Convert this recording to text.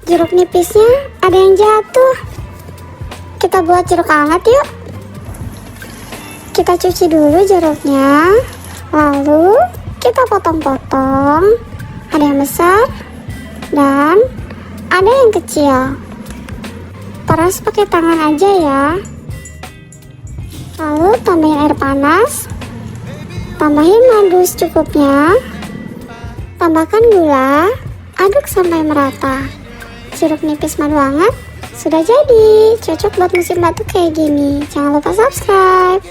Jeruk nipisnya ada yang jatuh. Kita buat jeruk hangat yuk. Kita cuci dulu jeruknya, lalu kita potong-potong. Ada yang besar dan ada yang kecil. Peras pakai tangan aja ya. Lalu tambahin air panas, tambahin madu secukupnya, tambahkan gula, aduk sampai merata. Jeruk nipis madu hangat sudah jadi, cocok buat musim batuk kayak gini. Jangan lupa subscribe.